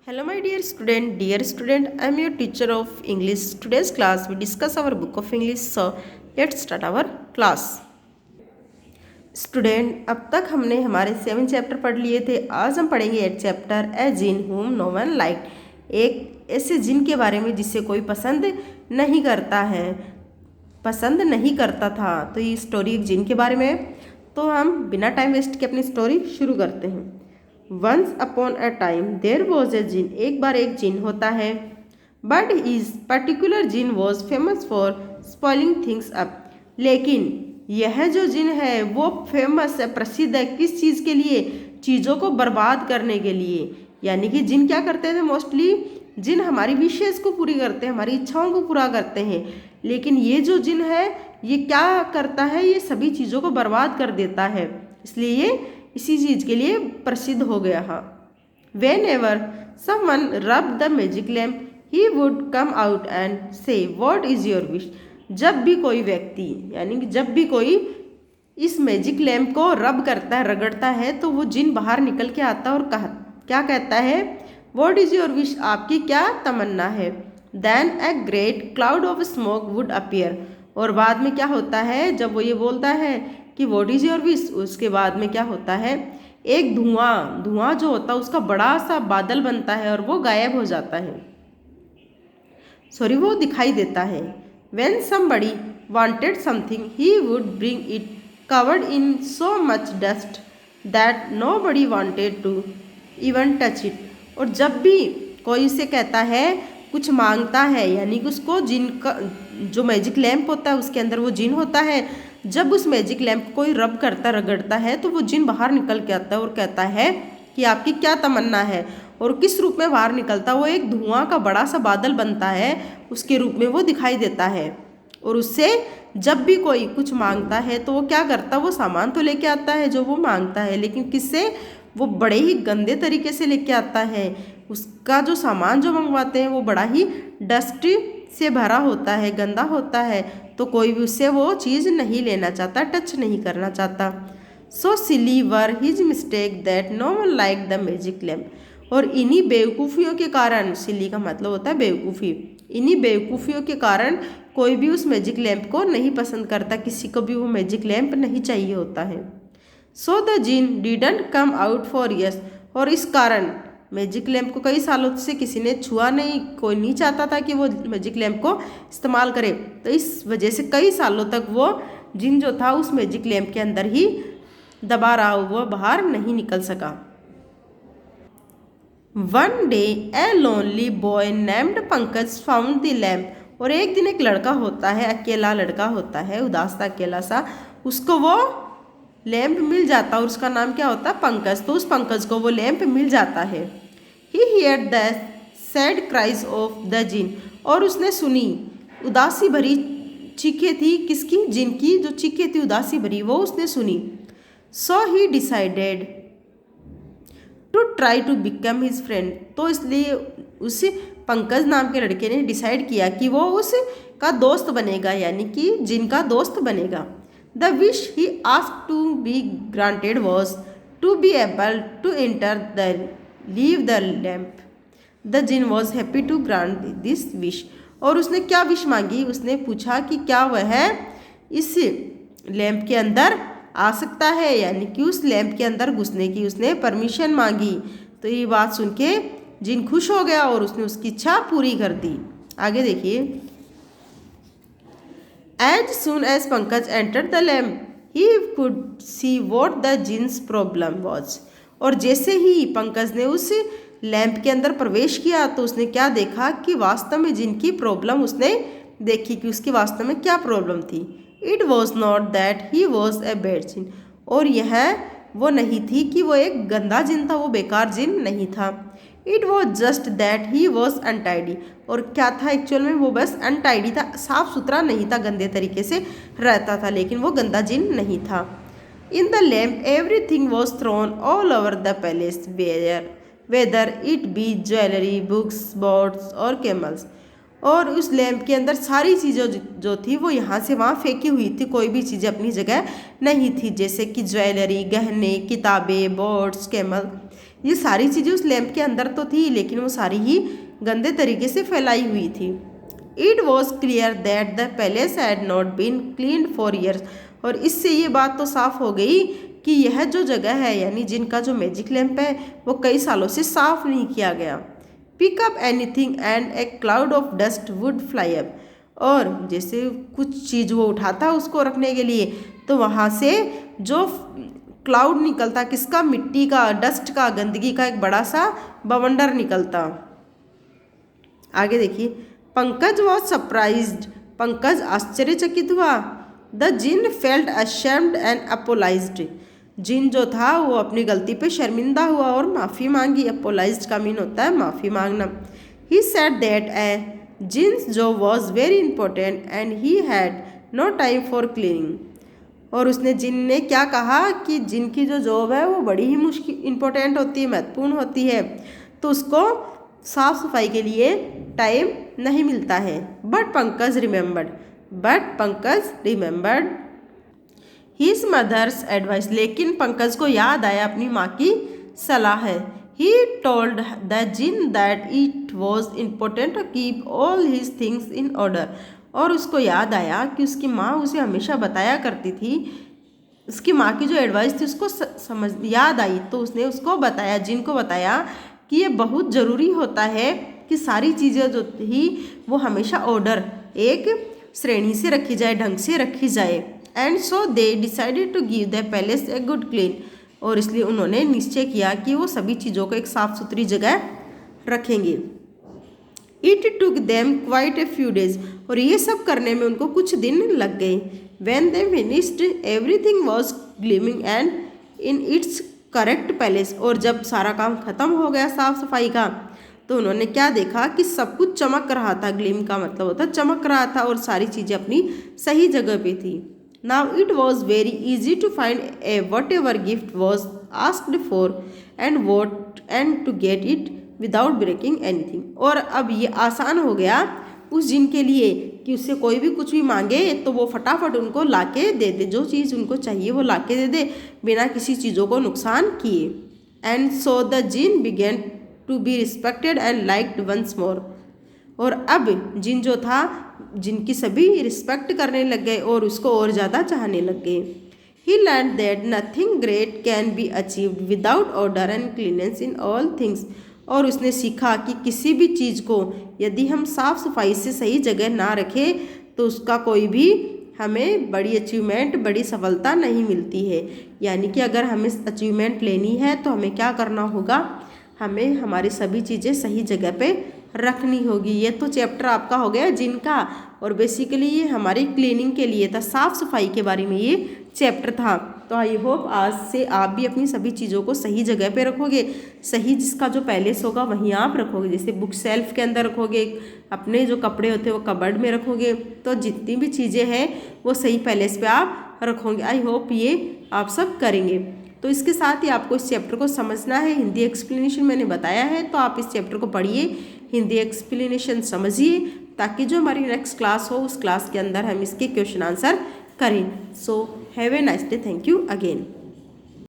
Hello, my dear student. Dear student, I am your teacher of English. Today's class we discuss our book of English. So let's start our class. Student, अब तक हमने हमारे 7 chapter पढ़ लिए थे. आज हम पढ़ेंगे 8 चैप्टर ए जिन हुम नो वन लाइक. एक ऐसे जिन के बारे में जिसे कोई पसंद नहीं करता है, पसंद नहीं करता था. तो ये स्टोरी एक जिन के बारे में है. तो हम बिना टाइम वेस्ट के अपनी स्टोरी शुरू करते हैं. Once upon a time there was a jinn. एक बार एक जिन होता है. But his particular jinn was famous for spoiling things up. लेकिन यह जो जिन है वो फेमस है, प्रसिद्ध है. किस चीज़ के लिए? चीज़ों को बर्बाद करने के लिए. यानी कि जिन क्या करते थे? मोस्टली जिन हमारी विशेष को पूरी करते हैं, हमारी इच्छाओं को पूरा करते हैं. लेकिन ये जो जिन है ये क्या करता है? ये सभी चीज़ों को बर्बाद कर देता है. इसलिए ये इसी चीज़ के लिए प्रसिद्ध हो गया. हाँ. वेन एवर समवन रब the magic lamp he would come out and से व्हाट इज़ योर विश. जब भी कोई व्यक्ति, यानी कि जब भी कोई इस मैजिक लैम्प को रब करता है, रगड़ता है, तो वो जिन बाहर निकल के आता है और क्या कहता है? What is your wish. आपकी क्या तमन्ना है? Then a great cloud of smoke would appear. और बाद में क्या होता है? जब वो ये बोलता है कि व्हाट इज़ योर विश, उसके बाद में क्या होता है? एक धुआं जो होता है उसका बड़ा सा बादल बनता है और वो गायब हो जाता है. वो दिखाई देता है. When somebody wanted something, he would bring it covered in so much dust that nobody wanted to even touch it. और जब भी कोई उसे कहता है, कुछ मांगता है, यानी कि उसको जिन का जो मैजिक लैम्प होता है उसके अंदर वो जिन होता है. जब उस मैजिक लैम्प को कोई रब करता, रगड़ता है, तो वो जिन बाहर निकल के आता है और कहता है कि आपकी क्या तमन्ना है. और किस रूप में बाहर निकलता? वो एक धुआं का बड़ा सा बादल बनता है, उसके रूप में वो दिखाई देता है. और उससे जब भी कोई कुछ मांगता है तो वो क्या करता? वो सामान तो लेके आता है जो वो मांगता है, लेकिन किससे? वो बड़े ही गंदे तरीके से लेके आता है. उसका जो सामान जो मंगवाते हैं वो बड़ा ही डस्ट से भरा होता है, गंदा होता है. तो कोई भी उससे वो चीज़ नहीं लेना चाहता, टच नहीं करना चाहता. So silly were his mistake that no one like the magic lamp. और इन्हीं बेवकूफ़ियों के कारण, सिली का मतलब होता है बेवकूफ़ी, इन्हीं बेवकूफ़ियों के कारण कोई भी उस मैजिक लैम्प को नहीं पसंद करता. किसी को भी वो मैजिक लैम्प नहीं चाहिए होता है. So the genie didn't come out for years. और इस कारण मैजिक लैम्प को कई सालों से किसी ने छुआ नहीं, कोई नहीं चाहता था कि वो मैजिक लैम्प को इस्तेमाल करे. तो इस वजह से कई सालों तक वो जिन जो था उस मैजिक लैम्प के अंदर ही दबा रहा, वो बाहर नहीं निकल सका. One day a lonely boy named Pankaj found the lamp. और एक दिन एक लड़का होता है, अकेला लड़का होता है, उदास सा, अकेला सा. उसको वो लैम्प मिल जाता और उसका नाम क्या होता है? पंकज. तो उस पंकज को वो लैम्प मिल जाता है. He hear the sad cries of the jinn. और उसने सुनी उदासी भरी चीखें थी. किसकी? जिन की. जो चीखें थी उदासी भरी, वो उसने सुनी. So he decided to try to become his friend. तो इसलिए उस पंकज नाम के लड़के ने डिसाइड किया कि वो उसका दोस्त बनेगा, यानी कि जिनका दोस्त बनेगा. The wish he asked to be granted was to be able to enter the leave the lamp. The genie was happy to grant this wish. और उसने क्या विश मांगी? उसने पूछा कि क्या वह इस लैम्प के अंदर आ सकता है, यानी कि उस लैम्प के अंदर घुसने की उसने परमिशन मांगी. तो ये बात सुन के जिन खुश हो गया और उसने उसकी इच्छा पूरी कर दी. आगे देखिए. As soon as Pankaj enter the lamp he could see what the genie's problem was. और जैसे ही पंकज ने उस लैम्प के अंदर प्रवेश किया तो उसने क्या देखा कि वास्तव में जिनकी प्रॉब्लम उसने देखी कि उसकी वास्तव में क्या प्रॉब्लम थी. It was not that he was a bad jinn. और यह वो नहीं थी कि वो एक गंदा जिन था, वो बेकार जिन नहीं था. It was just that he was untidy. और क्या था एक्चुअल में? वो बस अनटाइडी था, साफ सुथरा नहीं था, गंदे तरीके से रहता था, लेकिन वो गंदा जिन नहीं था. In the lamp everything was throne all over the palace whether it be jewellery, books, boats और कैमल्स. और उस लैम्प के अंदर सारी चीज़ें जो थी वो यहाँ से वहाँ फेंकी हुई थी. कोई भी चीज़ें अपनी जगह नहीं थी, जैसे कि ज्वेलरी, गहने, किताबें, बोट्स, कैमल. ये सारी चीज़ें उस लैंप के अंदर तो थी, लेकिन वो सारी ही गंदे तरीके से फैलाई हुई थी। It was clear that the palace had not been cleaned for years. और इससे ये बात तो साफ हो गई कि यह जो जगह है, यानी जिनका जो मैजिक लैंप है, वो कई सालों से साफ नहीं किया गया। Pick up anything and a cloud of dust would fly up. और जैसे कुछ चीज़ वो उठाता उसको रखने के लिए, तो वहाँ से जो क्लाउड निकलता, किसका, मिट्टी का, डस्ट का, गंदगी का एक बड़ा सा बवंडर निकलता। आगे देखिए, पंकज वॉज सरप्राइज्ड। पंकज आश्चर्यचकित हुआ। The jinn felt ashamed and apologised. जिन जो था वो अपनी गलती पे शर्मिंदा हुआ और माफ़ी मांगी। अपोलाइज्ड का मीन होता है माफ़ी मांगना। He said that a genie's job was very important and he had no time for cleaning. और उसने जिन ने क्या कहा कि जिन की जो जॉब है वो बड़ी ही मुश्किल इम्पोर्टेंट होती है, महत्वपूर्ण होती है, तो उसको साफ सफाई के लिए टाइम नहीं मिलता है। But Pankaj remembered his mother's advice. लेकिन पंकज को याद आया अपनी माँ की सलाह है। He told the genie that it was important to keep all his things in order. और उसको याद आया कि उसकी माँ उसे हमेशा बताया करती थी, उसकी माँ की जो एडवाइस थी उसको समझ याद आई, तो उसने उसको बताया, जिनको बताया कि ये बहुत ज़रूरी होता है कि सारी चीज़ें जो थी वो हमेशा ऑर्डर, एक श्रेणी से रखी जाए, ढंग से रखी जाए। And so they decided to give the palace a good clean. और इसलिए उन्होंने निश्चय किया कि वो सभी चीज़ों को एक साफ़ सुथरी जगह रखेंगे। It took them quite a few days. और ये सब करने में उनको कुछ दिन लग गए। When they finished everything was gleaming and in its correct palace. और जब सारा काम खत्म हो गया साफ सफाई का, तो उन्होंने क्या देखा कि सब कुछ चमक रहा था। ग्लीम का मतलब होता है चमक रहा था, और सारी चीज़ें अपनी सही जगह पे थी। Now it was very easy to find a whatever gift was asked for and to get it without breaking anything. और अब ये आसान हो गया उस जिन के लिए कि उससे कोई भी कुछ भी मांगे तो वो फटाफट उनको लाके दे दे, जो चीज़ उनको चाहिए वो लाके दे दे, बिना किसी चीज़ों को नुकसान किए। And so the genie began to be respected and liked once more. और अब जिन जो था, जिनकी सभी रिस्पेक्ट करने लग गए और उसको और ज़्यादा चाहने लग गए। He learned that nothing great can be achieved without order and cleanliness in all things. और उसने सीखा कि किसी भी चीज़ को यदि हम साफ सफाई से सही जगह ना रखें तो उसका कोई भी हमें बड़ी अचीवमेंट, बड़ी सफलता नहीं मिलती है। यानी कि अगर हमें अचीवमेंट लेनी है तो हमें क्या करना होगा, हमें हमारी सभी चीज़ें सही जगह पे रखनी होगी। ये तो चैप्टर आपका हो गया जिनका, और बेसिकली ये हमारी क्लीनिंग के लिए था, साफ़ सफाई के बारे में ये चैप्टर था। तो आई होप आज से आप भी अपनी सभी चीज़ों को सही जगह पे रखोगे। सही जिसका जो पैलेस होगा वहीं आप रखोगे, जैसे बुक शेल्फ के अंदर रखोगे, अपने जो कपड़े होते हैं वो कबर्ड में रखोगे, तो जितनी भी चीज़ें हैं वो सही पैलेस पे आप रखोगे। आई होप ये आप सब करेंगे। तो इसके साथ ही आपको इस चैप्टर को समझना है। हिंदी एक्सप्लेनेशन मैंने बताया है, तो आप इस चैप्टर को पढ़िए, हिंदी एक्सप्लेनेशन समझिए, ताकि जो हमारी नेक्स्ट क्लास हो उस क्लास के अंदर हम इसके क्वेश्चन आंसर करें। So have a nice day. Thank you again.